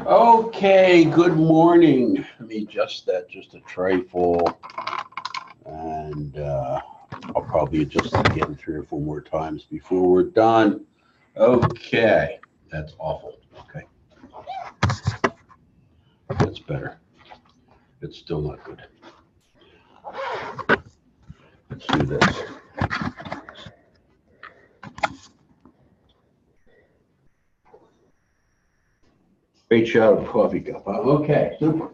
Okay, good morning. Let me adjust that just a trifle, and I'll probably adjust it again 3 or 4 more times before we're done. Okay, that's awful. Okay, that's better. It's still not good. Let's do this. Great shot of coffee cup. Okay, super.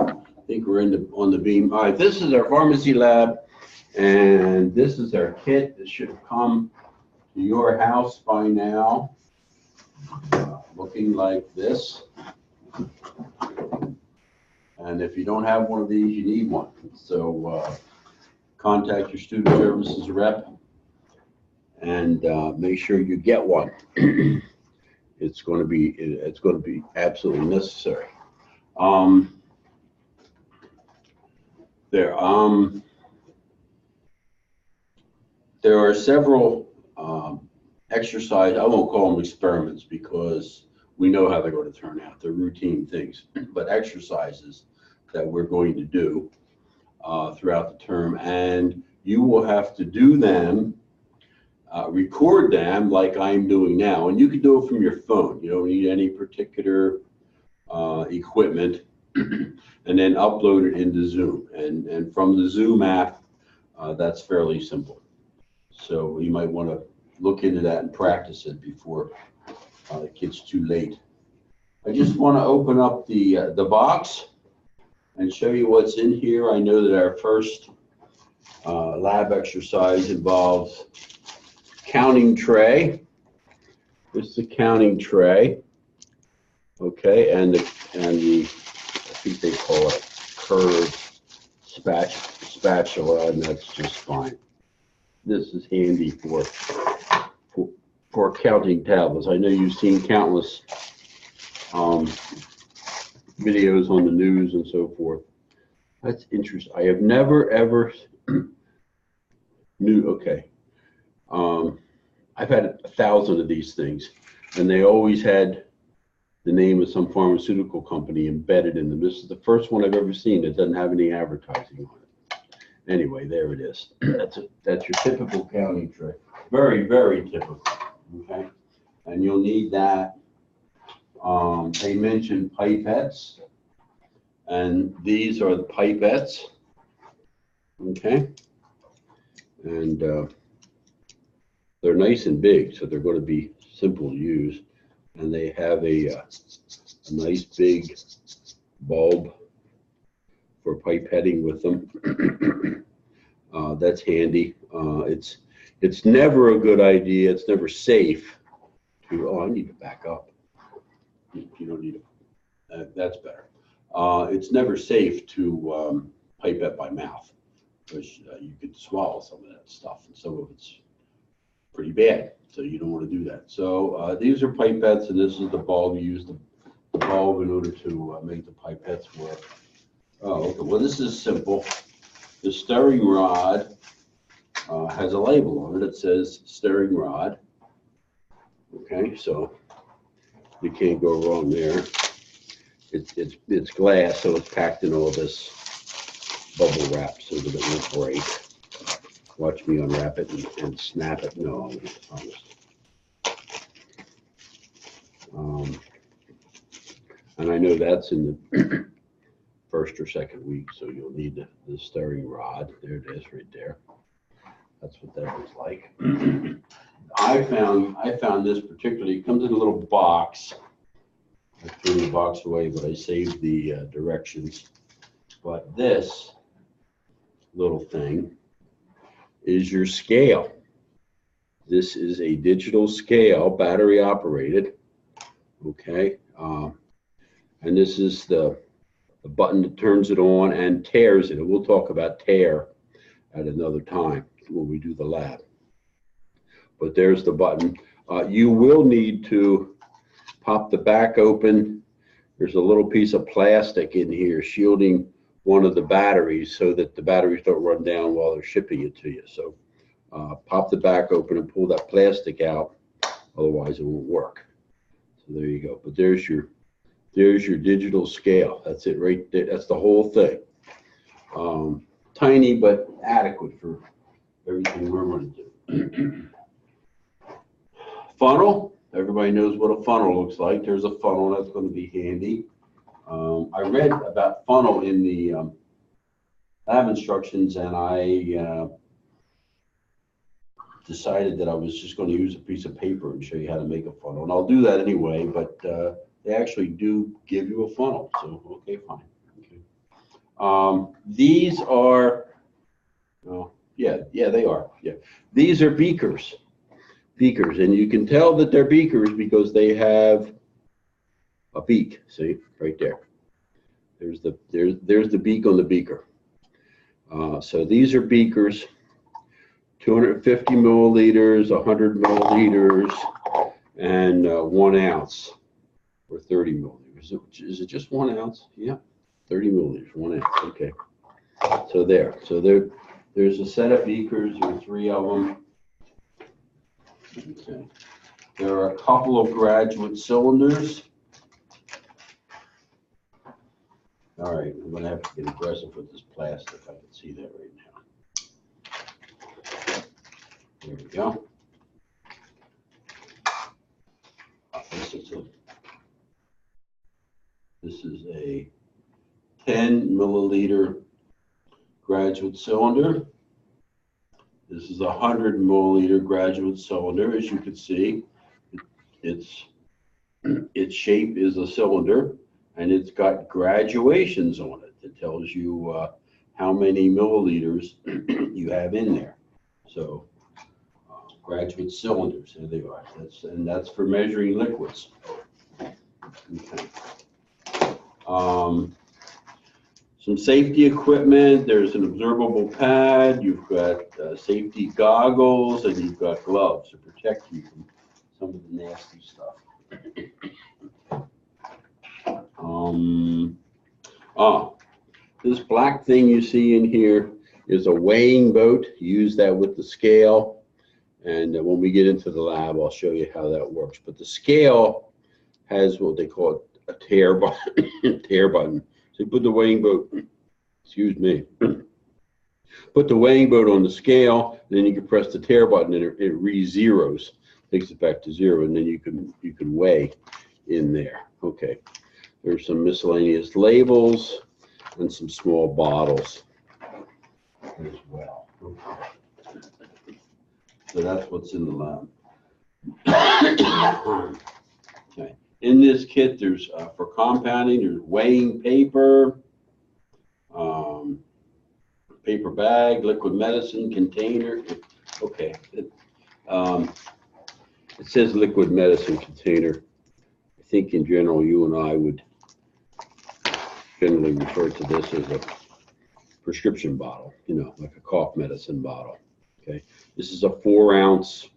I think we're on the beam. All right, this is our pharmacy lab, and this is our kit. This should have come to your house by now, looking like this. And if you don't have one of these, you need one. So contact your student services rep and make sure you get one. It's going to be absolutely necessary. There are several exercise. I won't call them experiments because we know how they're going to turn out. They're routine things, but exercises that we're going to do throughout the term, and you will have to do them. Record them like I'm doing now, and you can do it from your phone. You don't need any particular equipment, and then upload it into Zoom. And from the Zoom app, that's fairly simple. So you might want to look into that and practice it before it gets too late. I just want to open up the box and show you what's in here. I know that our first lab exercise involves counting tray. This is a counting tray, okay, and the I think they call it curved spatula, and that's just fine. This is handy for counting tablets. I know you've seen countless videos on the news and so forth. That's interesting. I have never ever knew. Okay. I've had 1,000 of these things, and they always had the name of some pharmaceutical company embedded in them. This is the first one I've ever seen that doesn't have any advertising on it. Anyway, there it is. That's your typical counting tray. Very, very typical. Okay, and you'll need that. They mentioned pipettes, and these are the pipettes. Okay, and they're nice and big, so they're going to be simple to use. And they have a nice big bulb for pipetting with them. That's handy. It's never a good idea. It's never safe to. Oh, I need to back up. You don't need to. That's better. It's never safe to pipette by mouth, because you could swallow some of that stuff, and some of it's pretty bad, so you don't want to do that. So these are pipettes, and this is the bulb. You use the bulb in order to make the pipettes work. Oh, okay. Well, this is simple. The stirring rod has a label on it. It says stirring rod. Okay, so you can't go wrong there. It's glass, so it's packed in all this bubble wrap so that it won't break. Watch me unwrap it and snap it. No, I promise. And I know that's in the first or second week, so you'll need the stirring rod. There it is, right there. That's what that looks like. I found this particularly. It comes in a little box. I threw the box away, but I saved the directions. But this little thing is your scale. This is a digital scale, battery operated. Okay, and this is the button that turns it on and tears it. And we'll talk about tear at another time when we do the lab. But there's the button. You will need to pop the back open. There's a little piece of plastic in here shielding one of the batteries so that the batteries don't run down while they're shipping it to you. So pop the back open and pull that plastic out, otherwise it won't work. So there you go. But there's your digital scale. That's it right there. That's the whole thing. Tiny but adequate for everything we're going to do. Funnel. Everybody knows what a funnel looks like. There's a funnel that's going to be handy. I read about funnel in the lab instructions, and I decided that I was just going to use a piece of paper and show you how to make a funnel. And I'll do that anyway, but they actually do give you a funnel. So, okay, fine. Okay. These are, oh, yeah, they are. Yeah. These are beakers. And you can tell that they're beakers because they have a beak. See, right there. There's the beak on the beaker. So these are beakers, 250 milliliters, 100 milliliters, and 1 ounce, or 30 milliliters. Is it just 1 ounce? Yeah, 30 milliliters, 1 ounce. Okay. So there's a set of beakers. There are 3 of them. Okay. There are a couple of graduate cylinders. All right, I'm going to have to get aggressive with this plastic. I can see that right now. There we go. This is a 10 milliliter graduate cylinder. This is a 100 milliliter graduate cylinder. As you can see, its shape is a cylinder, and it's got graduations on it. It tells you how many milliliters you have in there. So graduate cylinders, here they are. That's for measuring liquids. Okay. Some safety equipment. There's an observable pad. You've got safety goggles, and you've got gloves to protect you from some of the nasty stuff. This black thing you see in here is a weighing boat. Use that with the scale, and when we get into the lab, I'll show you how that works. But the scale has what they call a tare button. Tare button. So you put the weighing boat, excuse me, put the weighing boat on the scale, and then you can press the tare button, and it re-zeros, takes it back to 0, and then you can weigh in there. Okay. There's some miscellaneous labels and some small bottles as well. Okay. So that's what's in the lab. Okay. In this kit, there's for compounding, there's weighing paper, paper bag, liquid medicine container. Okay. It says liquid medicine container. I think in general, you and I would generally refer to this as a prescription bottle, like a cough medicine bottle. Okay, this is a 4 ounce.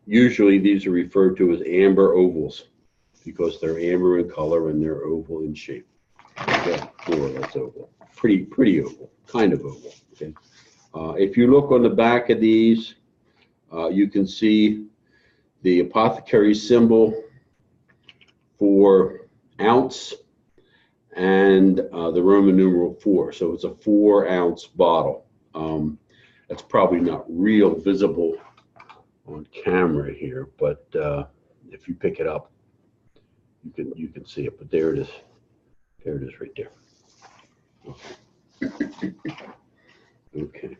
Usually these are referred to as amber ovals because they're amber in color and they're oval in shape. Okay, more or less oval, pretty oval, kind of oval. Okay, if you look on the back of these, you can see the apothecary symbol for ounce and the Roman numeral 4. So it's a 4 ounce bottle. That's probably not real visible on camera here, but if you pick it up, you can see it. But there it is. There it is right there. Okay. Okay.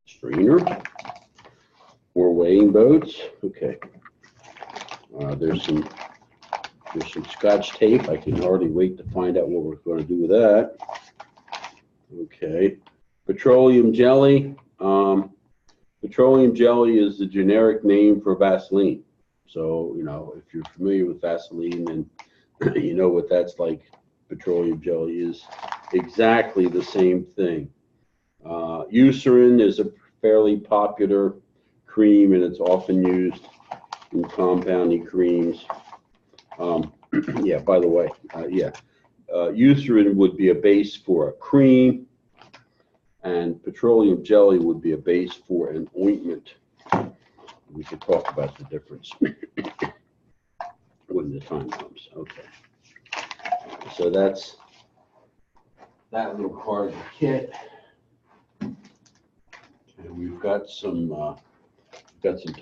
Strainer for weighing boats. Okay. There's some Scotch tape. I can hardly wait to find out what we're going to do with that. Okay. Petroleum jelly. Petroleum jelly is the generic name for Vaseline. So, if you're familiar with Vaseline, then you know what that's like. Petroleum jelly is exactly the same thing. Eucerin is a fairly popular cream, and it's often used in compounding creams. Yeah, by the way, Eucerin would be a base for a cream, and petroleum jelly would be a base for an ointment. We could talk about the difference when the time comes. Okay. So that's that little part of the kit. And we've got some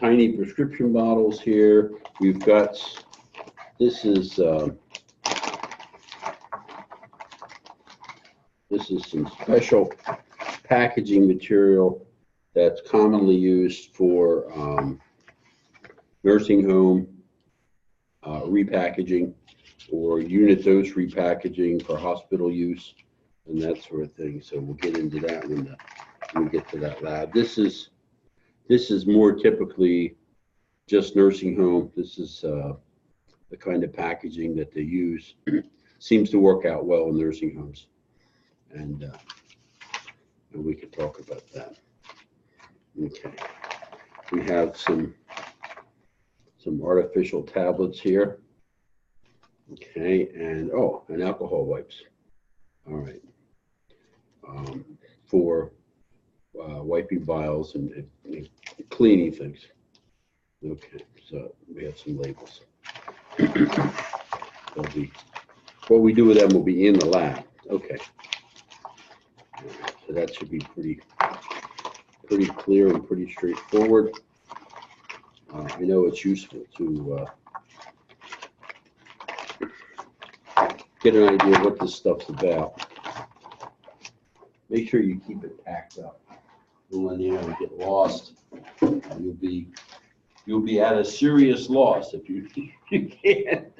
tiny prescription bottles here. We've got, this is some special packaging material that's commonly used for nursing home repackaging or unit dose repackaging for hospital use and that sort of thing. So we'll get into that when we get to that lab. This is more typically just nursing home. This is the kind of packaging that they use. Seems to work out well in nursing homes, and we can talk about that. Okay, we have some artificial tablets here. Okay, and and alcohol wipes. All right, for wiping vials and cleaning things. Okay, so we have some labels. What we do with them will be in the lab. Okay, so that should be pretty clear and pretty straightforward. I know it's useful to get an idea of what this stuff's about. Make sure you keep it packed up. Don't let anyone get lost. You'll be at a serious loss if you can't.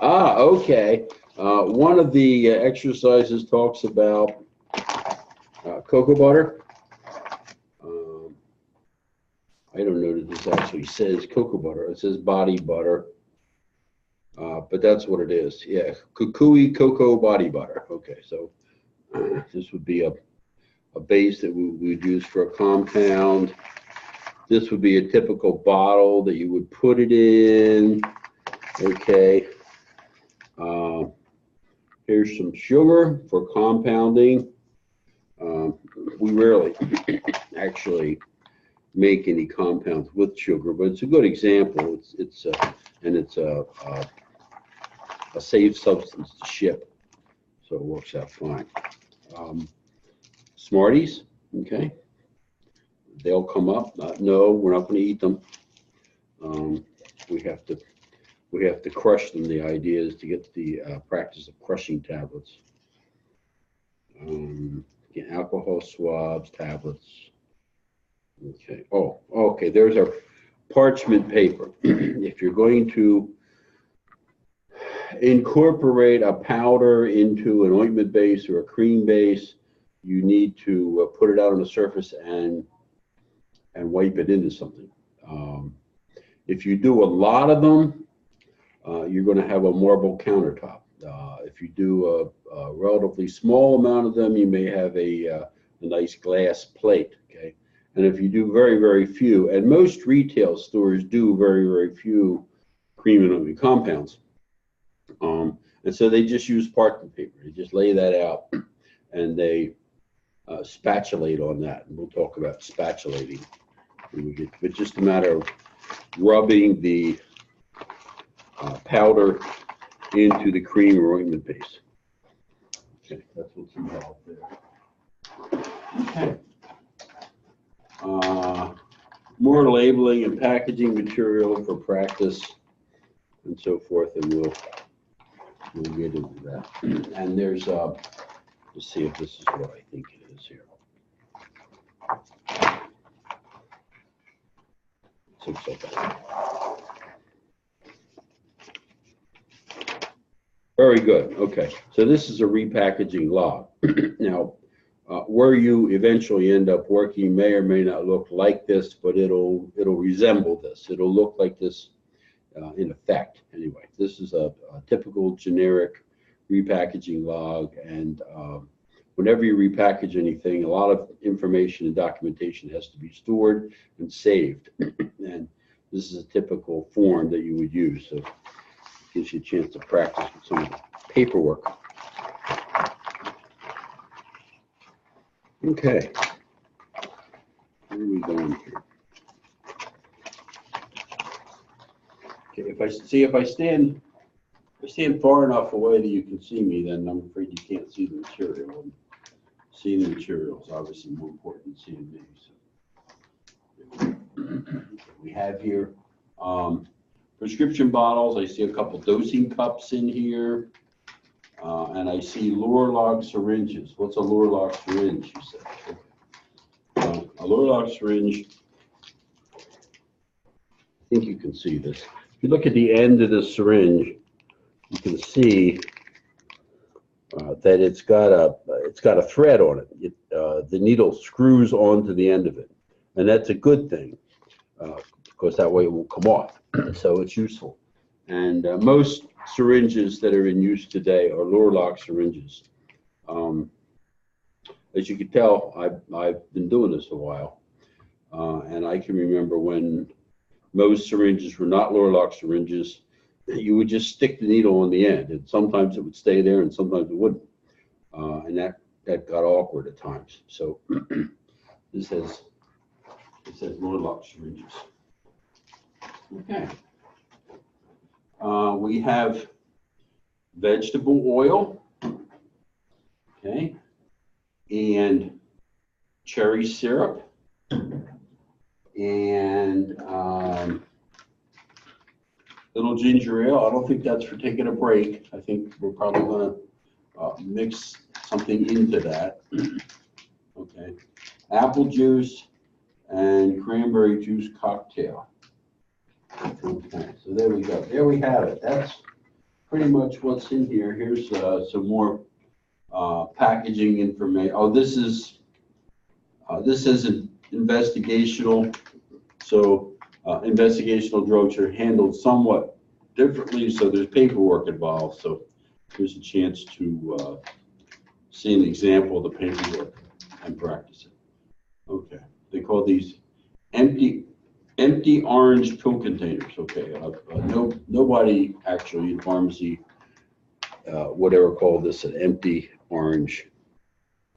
Okay. One of the exercises talks about cocoa butter. I don't know that this actually says cocoa butter. It says body butter. But that's what it is. Yeah, kukui cocoa body butter. Okay, so this would be a base that we would use for a compound. This would be a typical bottle that you would put it in. Okay. Here's some sugar for compounding. We rarely actually make any compounds with sugar, but it's a good example. It's a safe substance to ship, so it works out fine. Smarties, okay, they'll come up. No, we're not going to eat them. We have to crush them. The idea is to get the practice of crushing tablets. Alcohol swabs, tablets. Okay. Oh, okay. There's our parchment paper. If you're going to incorporate a powder into an ointment base or a cream base, you need to put it out on the surface and wipe it into something. If you do a lot of them, you're going to have a marble countertop. If you do a relatively small amount of them, you may have a nice glass plate. Okay, and if you do very, very few, and most retail stores do very, very few cream and ointment compounds, and so they just use parchment paper. They just lay that out, and they spatulate on that. And we'll talk about spatulating. But just a matter of rubbing the powder into the cream or ointment base. Okay, that's what's involved there. Okay. More labeling and packaging material for practice and so forth, and we'll get into that. And there's let's see if this is what I think it is here. Looks like that. Very good. Okay, so this is a repackaging log. Now, where you eventually end up working may or may not look like this, but it'll resemble this. It'll look like this in effect. Anyway, this is a typical generic repackaging log, and whenever you repackage anything, a lot of information and documentation has to be stored and saved. And this is a typical form that you would use. So it gives you a chance to practice with some of the paperwork. Okay. Where are we going here? Okay, if I stand far enough away that you can see me, then I'm afraid you can't see the material. And seeing the material is obviously more important than seeing me. So we have here prescription bottles. I see a couple dosing cups in here. And I see Lurlock syringes. What's a Lurlock syringe, you said? Okay. A Lurlock syringe, I think you can see this. If you look at the end of the syringe, you can see that it's got a thread on it. The needle screws onto the end of it, and that's a good thing because that way it won't come off. So it's useful. And most syringes that are in use today are Lurlock syringes. As you can tell, I've been doing this a while, and I can remember when most syringes were not Lurlock syringes. You would just stick the needle on the end, and sometimes it would stay there, and sometimes it wouldn't, and that got awkward at times. So it says Lurlock syringes. Okay. We have vegetable oil, okay, and cherry syrup, and little ginger ale. I don't think that's for taking a break. I think we're probably going to mix something into that. Okay, apple juice and cranberry juice cocktail. Okay, so there we go. There we have it. That's pretty much what's in here. Here's some more packaging information. Oh, this is an investigational. So investigational drugs are handled somewhat differently. So there's paperwork involved. So here's a chance to see an example of the paperwork and practice it. Okay, they call these empty orange pill containers. Okay, nobody actually in pharmacy would ever call this an empty orange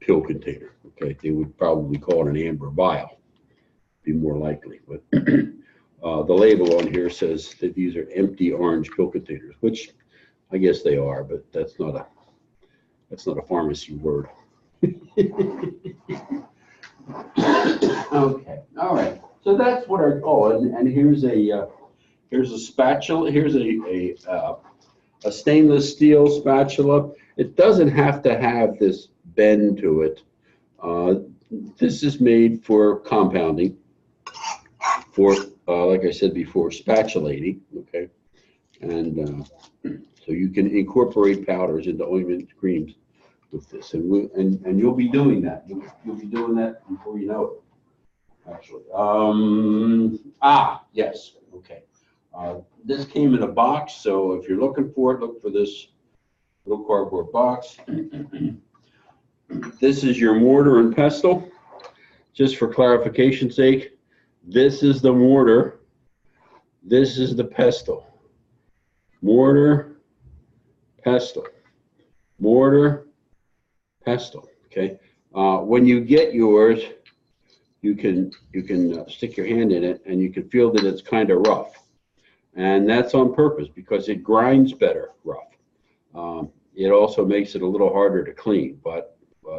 pill container. Okay, they would probably call it an amber vial, be more likely. But the label on here says that these are empty orange pill containers, which I guess they are, but that's not a pharmacy word. Okay, all right. So that's what our and here's a spatula. Here's a stainless steel spatula. It doesn't have to have this bend to it. This is made for compounding, for like I said before, spatulating. Okay, and so you can incorporate powders into ointment creams with this, and you'll be doing that. You'll be doing that before you know it. Actually, yes, okay. This came in a box, so if you're looking for it, look for this little cardboard box. This is your mortar and pestle. Just for clarification's sake, this is the mortar, this is the pestle. Mortar, pestle, mortar, pestle. Okay. When you get yours, you can stick your hand in it and you can feel that it's kind of rough, and that's on purpose because it grinds better rough. It also makes it a little harder to clean, but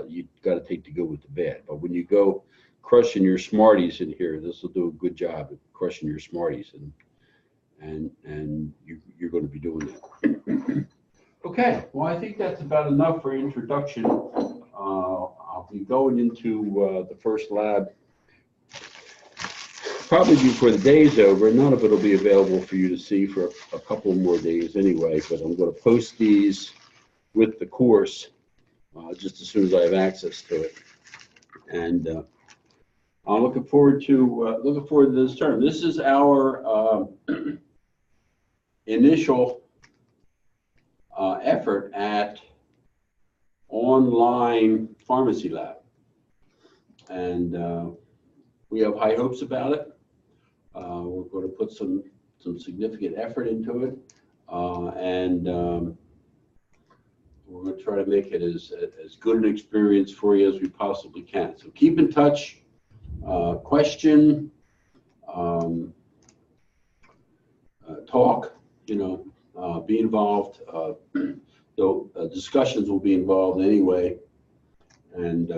you've got to take the good with the bad. But when you go crushing your Smarties in here, this will do a good job at crushing your Smarties, and you're going to be doing that. Okay, well, I think that's about enough for introduction. I'll be going into the first lab probably before the day's over. None of it will be available for you to see for a couple more days anyway, but I'm going to post these with the course just as soon as I have access to it. And I'm looking forward to this term. This is our initial effort at online pharmacy lab, and we have high hopes about it. We're going to put some significant effort into it, and We're going to try to make it as good an experience for you as we possibly can. So keep in touch, question, talk, be involved. Though discussions will be involved anyway, and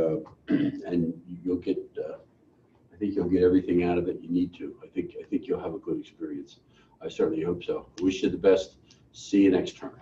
you'll get. I think you'll get everything out of it you need to. I think you'll have a good experience. I certainly hope so. I wish you the best. See you next term.